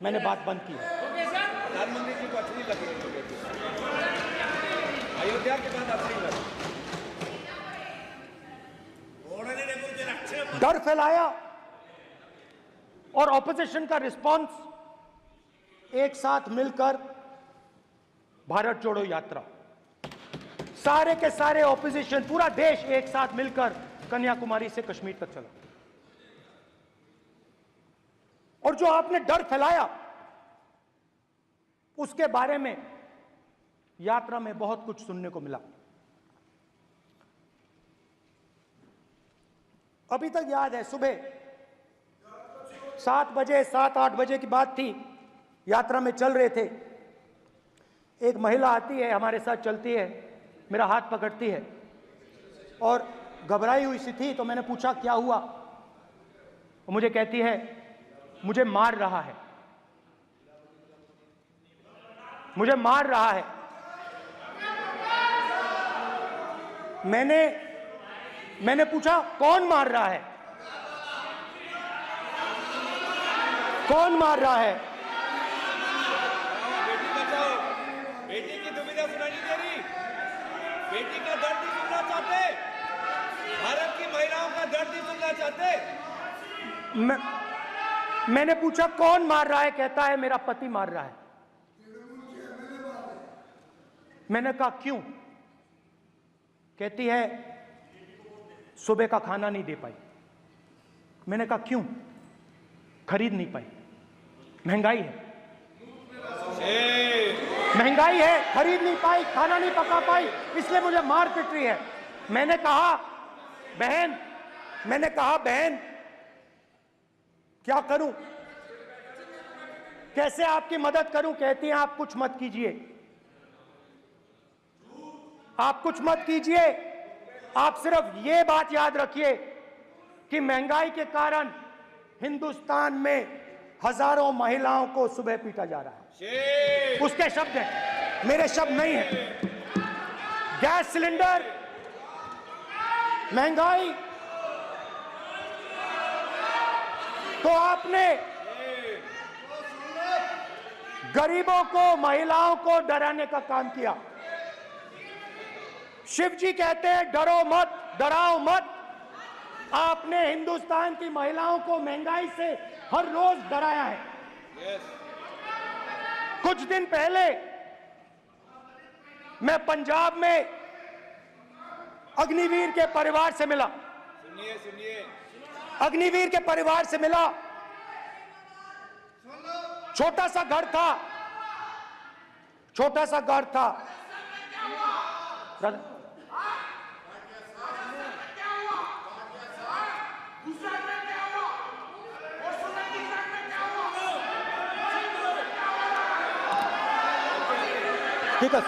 मैंने बात बंद की। प्रधानमंत्री जी को अच्छी लगी अयोध्या के बाद अच्छी लगी। डर फैलाया और ऑपोजिशन का रिस्पांस एक साथ मिलकर भारत जोड़ो यात्रा, सारे के सारे ऑपोजिशन, पूरा देश एक साथ मिलकर कन्याकुमारी से कश्मीर तक चला। और जो आपने डर फैलाया उसके बारे में यात्रा में बहुत कुछ सुनने को मिला। अभी तक याद है, सुबह 7 बजे 7-8 बजे की बात थी, यात्रा में चल रहे थे, एक महिला आती है, हमारे साथ चलती है, मेरा हाथ पकड़ती है और घबराई हुई सी थी। तो मैंने पूछा क्या हुआ, वो मुझे कहती है मुझे मार रहा है, मुझे मार रहा है। मैंने पूछा कौन मार रहा है, कौन मार रहा है? बेटी बचाओ, बेटी की दुविधा सुनाई नहीं दे रही, बेटी का दर्द नहीं सुनना चाहते, भारत की महिलाओं का दर्द नहीं सुनना चाहते। मैंने पूछा कौन मार रहा है, कहता है मेरा पति मार रहा है। मैंने कहा क्यों? कहती है सुबह का खाना नहीं दे पाई। मैंने कहा क्यों? खरीद नहीं पाई, महंगाई है, महंगाई है, खरीद नहीं पाई, खाना नहीं पका पाई, इसलिए मुझे मार पिट रही है। मैंने कहा बहन क्या करूं, कैसे आपकी मदद करूं? कहती हैं आप कुछ मत कीजिए, आप कुछ मत कीजिए, आप सिर्फ ये बात याद रखिए कि महंगाई के कारण हिंदुस्तान में हजारों महिलाओं को सुबह पीटा जा रहा है। उसके शब्द हैं, मेरे शब्द नहीं हैं। गैस सिलेंडर, महंगाई, तो आपने गरीबों को, महिलाओं को डराने का काम किया। शिव जी कहते हैं डरो मत, डराओ मत। आपने हिंदुस्तान की महिलाओं को महंगाई से हर रोज डराया है। कुछ दिन पहले मैं पंजाब में अग्निवीर के परिवार से मिला। सुनिए अग्निवीर के परिवार से मिला, छोटा सा घर था, छोटा सा घर था। ठीक है,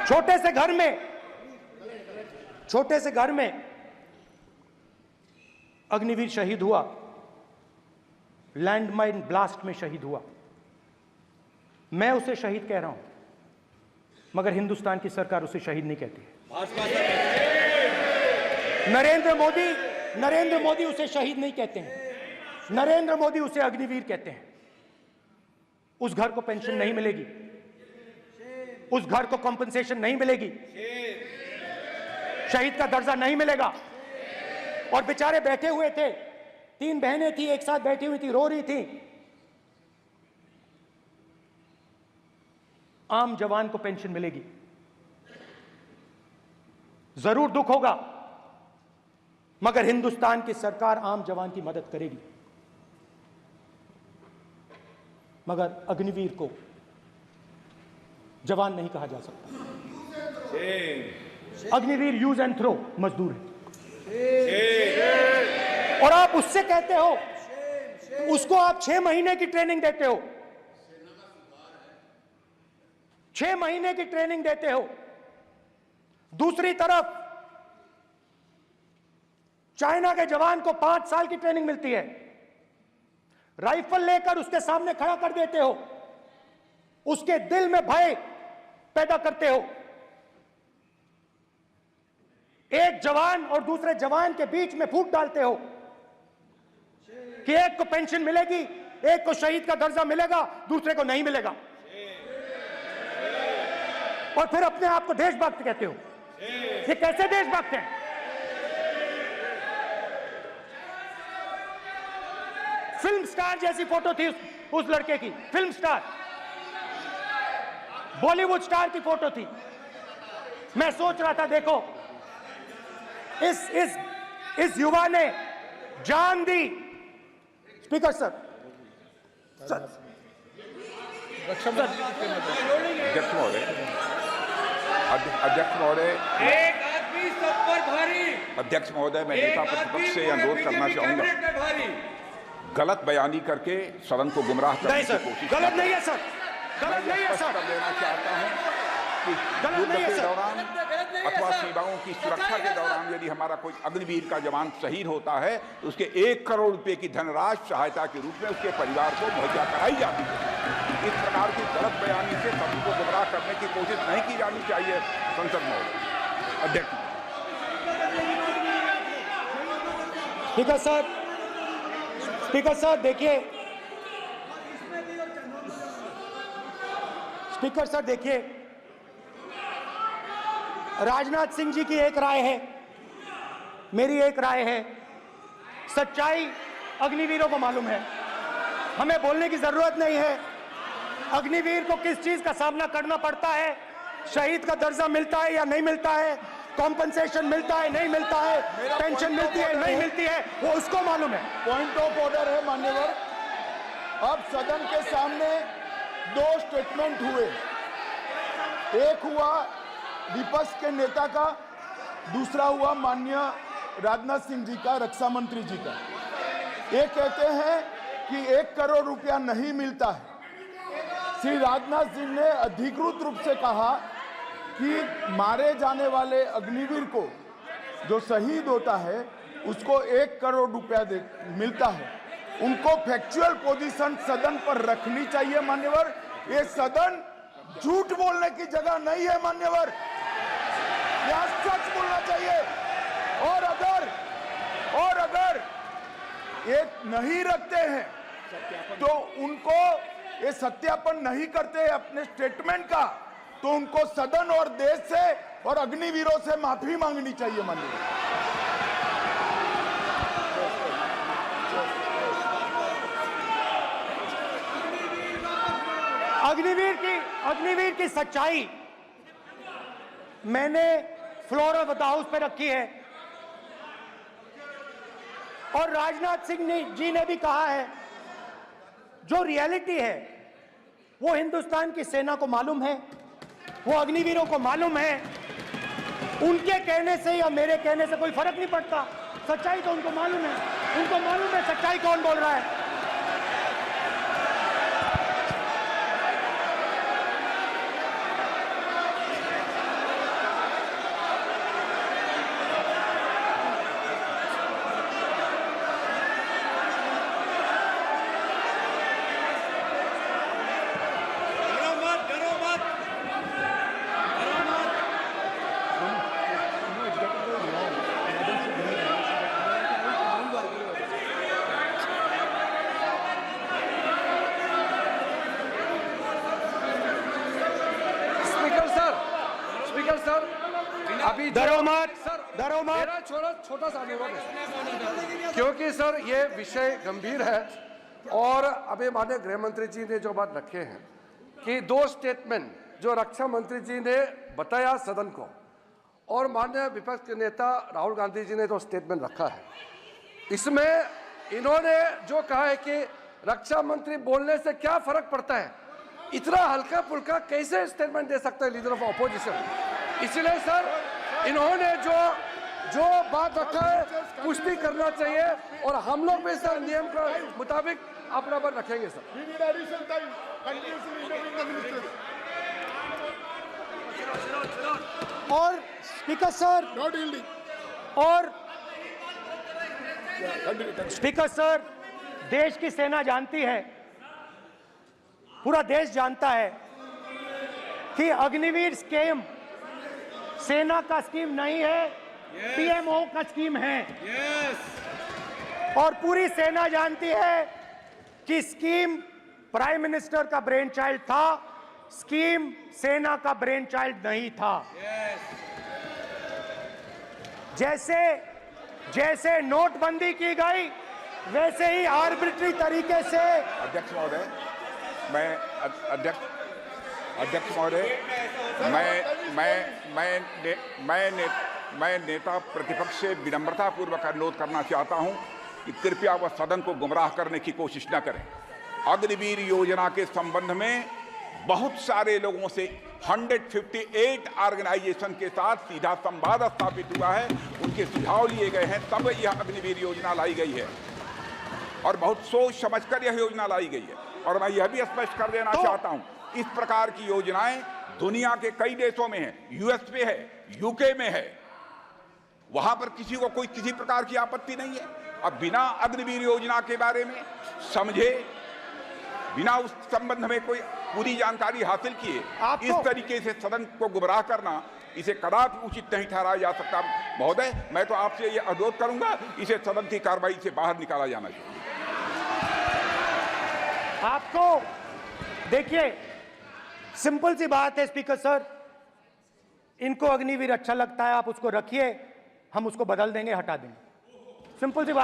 छोटे से घर में अग्निवीर शहीद हुआ, लैंडमाइन ब्लास्ट में शहीद हुआ। मैं उसे शहीद कह रहा हूं, मगर हिंदुस्तान की सरकार उसे शहीद नहीं कहती है। नरेंद्र मोदी उसे शहीद नहीं कहते हैं, नरेंद्र मोदी उसे अग्निवीर कहते हैं। उस घर को पेंशन नहीं मिलेगी, उस घर को कॉम्पेंसेशन नहीं मिलेगी, शहीद का दर्जा नहीं मिलेगा। और बेचारे बैठे हुए थे, 3 बहनें थी, एक साथ बैठी हुई थी, रो रही थी। आम जवान को पेंशन मिलेगी, जरूर दुख होगा, मगर हिंदुस्तान की सरकार आम जवान की मदद करेगी। मगर अग्निवीर को जवान नहीं कहा जा सकता। अग्निवीर यूज एंड थ्रो मजदूर है। और आप उससे कहते हो, उसको आप 6 महीने की ट्रेनिंग देते हो, 6 महीने की ट्रेनिंग देते हो। दूसरी तरफ चाइना के जवान को 5 साल की ट्रेनिंग मिलती है, राइफल लेकर उसके सामने खड़ा कर देते हो, उसके दिल में भय पैदा करते हो। एक जवान और दूसरे जवान के बीच में फूट डालते हो कि एक को पेंशन मिलेगी, एक को शहीद का दर्जा मिलेगा, दूसरे को नहीं मिलेगा, और फिर अपने आप को देशभक्त कहते हो। ये कैसे देशभक्त हैं? फिल्म स्टार जैसी फोटो थी उस लड़के की, फिल्म स्टार, बॉलीवुड स्टार की फोटो थी। मैं सोच रहा था, देखो इस युवा ने जान दी। स्पीकर सर, अध्यक्ष महोदय, एक आदमी सब पर भारी। अध्यक्ष महोदय, मैं नेता प्रतिपक्ष से अनुरोध करना चाहूंगा, गलत बयानी करके सदन को गुमराह करने नहीं की सर, कोशिश गलत नहीं है सर, गलत नहीं है सर, कर देना चाहता हूं कि गलत युद्ध नहीं है के सर। दौरान अथवा सीमाओं की सुरक्षा के दौरान यदि हमारा कोई अग्निवीर का जवान शहीद होता है तो उसके 1 करोड़ रुपए की धनराशि सहायता के रूप में उसके परिवार को मुहैया कराई जाती है। इस प्रकार की गलत बयानी से सभी को गुमराह करने की कोशिश नहीं की जानी चाहिए। संसद महोदय, अध्यक्ष। स्पीकर सर, स्पीकर सर देखिए, स्पीकर सर देखिए, राजनाथ सिंह जी की एक राय है, मेरी एक राय है। सच्चाई अग्निवीरों को मालूम है, हमें बोलने की जरूरत नहीं है। अग्निवीर को किस चीज का सामना करना पड़ता है, शहीद का दर्जा मिलता है या नहीं मिलता है, कॉम्पनसेशन मिलता है नहीं मिलता है, पेंशन मिलती है नहीं मिलती है, वो उसको मालूम है। पॉइंट ऑफ ऑर्डर है मान्यवर। अब सदन के सामने 2 स्टेटमेंट हुए, एक हुआ विपक्ष के नेता का, दूसरा हुआ माननीय राजनाथ सिंह जी का, रक्षा मंत्री जी का। ये कहते हैं कि 1 करोड़ रुपया नहीं मिलता है। श्री राजनाथ सिंह ने अधिकृत रूप से कहा कि मारे जाने वाले अग्निवीर को जो शहीद होता है उसको 1 करोड़ रुपया मिलता है। उनको फैक्चुअल पोजीशन सदन पर रखनी चाहिए मान्यवर। ये सदन झूठ बोलने की जगह नहीं है मान्यवर, यहाँ सच बोलना चाहिए। और अगर ये नहीं रखते हैं तो उनको ये सत्यापन नहीं करते अपने स्टेटमेंट का, तो उनको सदन और देश से और अग्निवीरों से माफी मांगनी चाहिए माननीय। अग्निवीर की सच्चाई मैंने फ्लोर ऑफ द हाउस पे रखी है, और राजनाथ सिंह जी ने भी कहा है, जो रियलिटी है वो हिंदुस्तान की सेना को मालूम है, वो अग्निवीरों को मालूम है। उनके कहने से या मेरे कहने से कोई फर्क नहीं पड़ता, सच्चाई तो उनको मालूम है, उनको मालूम है सच्चाई कौन बोल रहा है। अभी डरो मत, मेरा छोटा सा अनुरोध है, क्योंकि सर ये विषय गंभीर है, और अभी माननीय गृह मंत्री जी ने जो बात रखे हैं कि 2 स्टेटमेंट जो रक्षा मंत्री जी ने बताया सदन को, और माननीय विपक्ष के नेता राहुल गांधी जी ने जो स्टेटमेंट रखा है, इसमें इन्होंने जो कहा है कि रक्षा मंत्री बोलने से क्या फर्क पड़ता है, इतना हल्का फुल्का कैसे स्टेटमेंट दे सकता है लीडर ऑफ ऑपोजिशन। इसलिए सर इन्होंने जो बात रखा है पुष्टि करना चाहिए, और हम लोग भी सर नियम के मुताबिक अपना बात रखेंगे सर। और स्पीकर सर, और स्पीकर सर, देश की सेना जानती है, पूरा देश जानता है कि अग्निवीर स्कीम सेना का स्कीम नहीं है, पीएमओ का स्कीम है यस और पूरी सेना जानती है कि स्कीम प्राइम मिनिस्टर का ब्रेन चाइल्ड था, स्कीम सेना का ब्रेन चाइल्ड नहीं था। जैसे जैसे नोटबंदी की गई वैसे ही आर्बिट्री तरीके से अध्यक्ष महोदय, अध्यक्ष महोदय, मैं नेता प्रतिपक्ष से विनम्रता पूर्वक अनुरोध करना चाहता हूं कि कृपया वह सदन को गुमराह करने की कोशिश न करें। अग्निवीर योजना के संबंध में बहुत सारे लोगों से 158 ऑर्गेनाइजेशन के साथ सीधा संवाद स्थापित हुआ है, उनके सुझाव लिए गए हैं, तब यह अग्निवीर योजना लाई गई है और बहुत सोच समझकर यह योजना लाई गई है। और मैं यह भी स्पष्ट कर देना चाहता हूं, इस प्रकार की योजनाएं दुनिया के कई देशों में है, यूएस में है, यूके में है, वहां पर किसी को कोई किसी प्रकार की आपत्ति नहीं है। अब बिना अग्निवीर योजना के बारे में समझे, बिना उस संबंध में कोई पूरी जानकारी हासिल किए इस तरीके से सदन को गुमराह करना, इसे कदापि उचित नहीं ठहराया जा सकता। महोदय, मैं तो आपसे यह अनुरोध करूंगा, इसे सदन की कार्रवाई से बाहर निकाला जाना चाहिए। आपको देखिए, सिंपल सी बात है स्पीकर सर, इनको अग्निवीर अच्छा लगता है, आप उसको रखिए, हम उसको बदल देंगे, हटा देंगे। सिंपल सी बात।